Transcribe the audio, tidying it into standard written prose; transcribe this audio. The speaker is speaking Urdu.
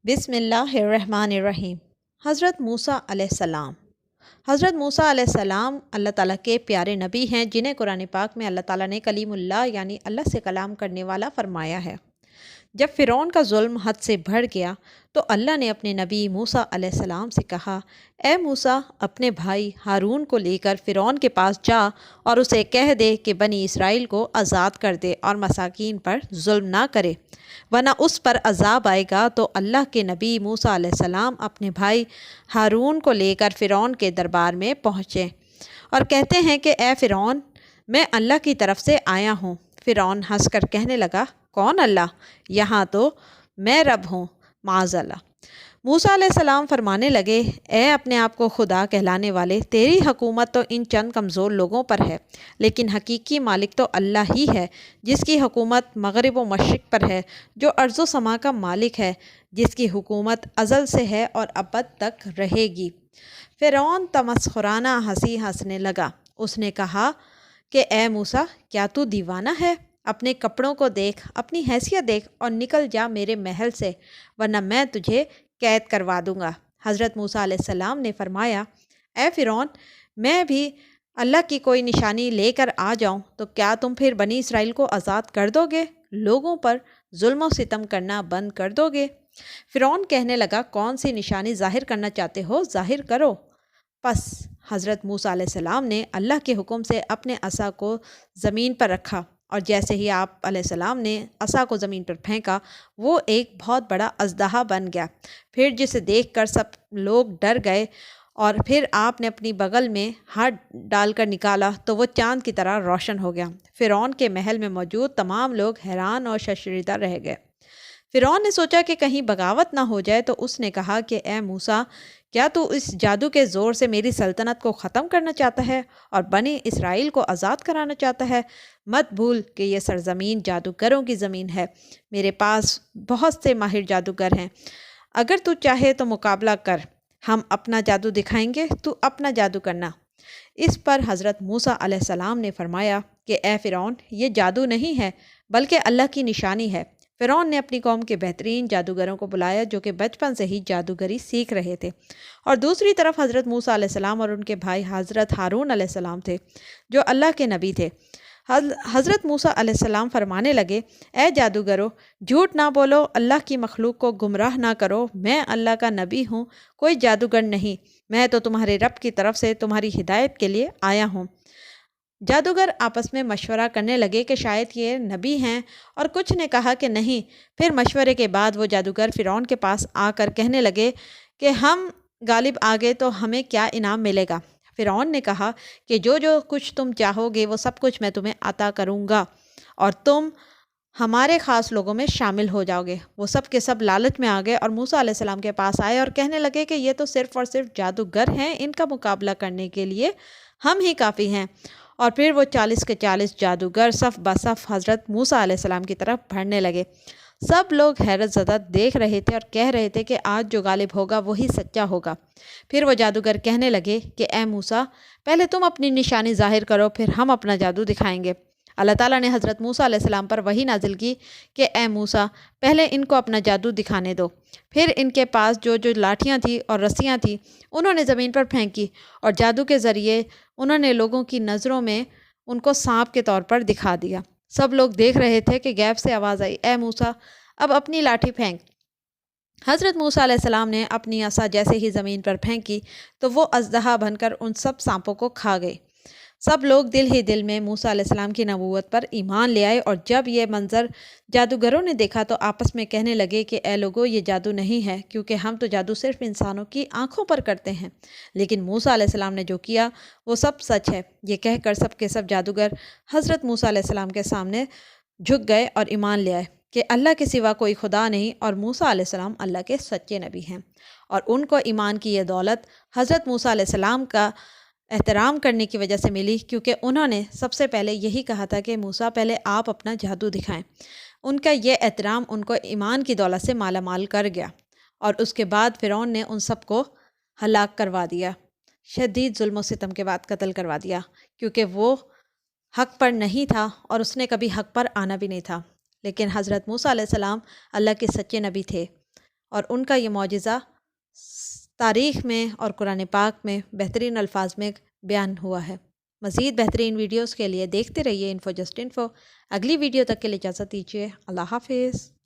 بسم اللہ الرحمن الرحیم۔ حضرت موسیٰ علیہ السلام۔ حضرت موسیٰ علیہ السلام اللہ تعالیٰ کے پیارے نبی ہیں، جنہیں قرآن پاک میں اللہ تعالیٰ نے کلیم اللہ یعنی اللہ سے کلام کرنے والا فرمایا ہے۔ جب فرعون کا ظلم حد سے بڑھ گیا تو اللہ نے اپنے نبی موسیٰ علیہ السلام سے کہا، اے موسیٰ، اپنے بھائی ہارون کو لے کر فرعون کے پاس جا اور اسے کہہ دے کہ بنی اسرائیل کو آزاد کر دے اور مساکین پر ظلم نہ کرے، ورنہ اس پر عذاب آئے گا۔ تو اللہ کے نبی موسیٰ علیہ السلام اپنے بھائی ہارون کو لے کر فرعون کے دربار میں پہنچے اور کہتے ہیں کہ اے فرعون، میں اللہ کی طرف سے آیا ہوں۔ فرعون ہنس کر کہنے لگا، کون اللہ؟ یہاں تو میں رب ہوں، معاذ اللہ۔ موسیٰ علیہ السلام فرمانے لگے، اے اپنے آپ کو خدا کہلانے والے، تیری حکومت تو ان چند کمزور لوگوں پر ہے، لیکن حقیقی مالک تو اللہ ہی ہے، جس کی حکومت مغرب و مشرق پر ہے، جو ارض و سما کا مالک ہے، جس کی حکومت ازل سے ہے اور ابد تک رہے گی۔ فرعون تمسخرانہ ہنسی ہنسنے لگا۔ اس نے کہا کہ اے موسیٰ، کیا تو دیوانہ ہے؟ اپنے کپڑوں کو دیکھ، اپنی حیثیت دیکھ اور نکل جا میرے محل سے، ورنہ میں تجھے قید کروا دوں گا۔ حضرت موسیٰ علیہ السلام نے فرمایا، اے فرعون، میں بھی اللہ کی کوئی نشانی لے کر آ جاؤں تو کیا تم پھر بنی اسرائیل کو آزاد کر دو گے؟ لوگوں پر ظلم و ستم کرنا بند کر دو گے؟ فرعون کہنے لگا، کون سی نشانی ظاہر کرنا چاہتے ہو، ظاہر کرو۔ پس حضرت موسیٰ علیہ السلام نے اللہ کے حکم سے اپنے عصا کو زمین پر رکھا، اور جیسے ہی آپ علیہ السلام نے عصا کو زمین پر پھینکا، وہ ایک بہت بڑا اژدہا بن گیا۔ پھر جسے دیکھ کر سب لوگ ڈر گئے، اور پھر آپ نے اپنی بغل میں ہاتھ ڈال کر نکالا تو وہ چاند کی طرح روشن ہو گیا۔ فرعون کے محل میں موجود تمام لوگ حیران اور شرمندہ رہ گئے۔ فرعون نے سوچا کہ کہیں بغاوت نہ ہو جائے، تو اس نے کہا کہ اے موسیٰ، کیا تو اس جادو کے زور سے میری سلطنت کو ختم کرنا چاہتا ہے اور بنی اسرائیل کو آزاد کرانا چاہتا ہے؟ مت بھول کہ یہ سرزمین جادوگروں کی زمین ہے۔ میرے پاس بہت سے ماہر جادوگر ہیں، اگر تو چاہے تو مقابلہ کر، ہم اپنا جادو دکھائیں گے، تو اپنا جادو کرنا۔ اس پر حضرت موسیٰ علیہ السلام نے فرمایا کہ اے فرعون، یہ جادو نہیں ہے بلکہ اللہ کی نشانی ہے۔ فرعون نے اپنی قوم کے بہترین جادوگروں کو بلایا، جو کہ بچپن سے ہی جادوگری سیکھ رہے تھے، اور دوسری طرف حضرت موسیٰ علیہ السلام اور ان کے بھائی حضرت ہارون علیہ السلام تھے، جو اللہ کے نبی تھے۔ حضرت موسیٰ علیہ السلام فرمانے لگے، اے جادوگرو، جھوٹ نہ بولو، اللہ کی مخلوق کو گمراہ نہ کرو، میں اللہ کا نبی ہوں، کوئی جادوگر نہیں، میں تو تمہارے رب کی طرف سے تمہاری ہدایت کے لیے آیا ہوں۔ جادوگر آپس میں مشورہ کرنے لگے کہ شاید یہ نبی ہیں، اور کچھ نے کہا کہ نہیں۔ پھر مشورے کے بعد وہ جادوگر فرعون کے پاس آ کر کہنے لگے کہ ہم غالب آ گئے تو ہمیں کیا انعام ملے گا؟ فرعون نے کہا کہ جو کچھ تم چاہو گے وہ سب کچھ میں تمہیں عطا کروں گا، اور تم ہمارے خاص لوگوں میں شامل ہو جاؤ گے۔ وہ سب کے سب لالچ میں آ گئے اور موسیٰ علیہ السلام کے پاس آئے اور کہنے لگے کہ یہ تو صرف اور صرف جادوگر ہیں، ان کا مقابلہ کرنے کے لیے ہم ہی کافی ہیں۔ اور پھر وہ 40 کے 40 جادوگر صف بصف حضرت موسیٰ علیہ السلام کی طرف بڑھنے لگے۔ سب لوگ حیرت زدہ دیکھ رہے تھے اور کہہ رہے تھے کہ آج جو غالب ہوگا وہی سچا ہوگا۔ پھر وہ جادوگر کہنے لگے کہ اے موسیٰ، پہلے تم اپنی نشانی ظاہر کرو، پھر ہم اپنا جادو دکھائیں گے۔ اللہ تعالیٰ نے حضرت موسیٰ علیہ السلام پر وحی نازل کی کہ اے موسیٰ، پہلے ان کو اپنا جادو دکھانے دو۔ پھر ان کے پاس جو لاٹھیاں تھیں اور رسیاں تھیں، انہوں نے زمین پر پھینکی، اور جادو کے ذریعے انہوں نے لوگوں کی نظروں میں ان کو سانپ کے طور پر دکھا دیا۔ سب لوگ دیکھ رہے تھے کہ غیب سے آواز آئی، اے موسیٰ، اب اپنی لاٹھی پھینک۔ حضرت موسیٰ علیہ السلام نے اپنی عصا جیسے ہی زمین پر پھینکی تو وہ اژدہا بن کر ان سب سانپوں کو کھا گئی۔ سب لوگ دل ہی دل میں موسیٰ علیہ السلام کی نبوت پر ایمان لے آئے، اور جب یہ منظر جادوگروں نے دیکھا تو آپس میں کہنے لگے کہ اے لوگو، یہ جادو نہیں ہے، کیونکہ ہم تو جادو صرف انسانوں کی آنکھوں پر کرتے ہیں، لیکن موسیٰ علیہ السلام نے جو کیا وہ سب سچ ہے۔ یہ کہہ کر سب کے سب جادوگر حضرت موسیٰ علیہ السلام کے سامنے جھک گئے اور ایمان لے آئے کہ اللہ کے سوا کوئی خدا نہیں، اور موسیٰ علیہ السلام اللہ کے سچے نبی ہیں۔ اور ان کو ایمان کی یہ دولت حضرت موسیٰ علیہ السلام کا احترام کرنے کی وجہ سے ملی، کیونکہ انہوں نے سب سے پہلے یہی کہا تھا کہ موسیٰ، پہلے آپ اپنا جادو دکھائیں۔ ان کا یہ احترام ان کو ایمان کی دولت سے مالا مال کر گیا، اور اس کے بعد فرعون نے ان سب کو ہلاک کروا دیا، شدید ظلم و ستم کے بعد قتل کروا دیا، کیونکہ وہ حق پر نہیں تھا اور اس نے کبھی حق پر آنا بھی نہیں تھا۔ لیکن حضرت موسیٰ علیہ السلام اللہ کے سچے نبی تھے، اور ان کا یہ معجزہ تاریخ میں اور قرآن پاک میں بہترین الفاظ میں بیان ہوا ہے۔ مزید بہترین ویڈیوز کے لیے دیکھتے رہیے انفو جسٹ انفو۔ اگلی ویڈیو تک کے لیے اجازت دیجیے۔ اللہ حافظ۔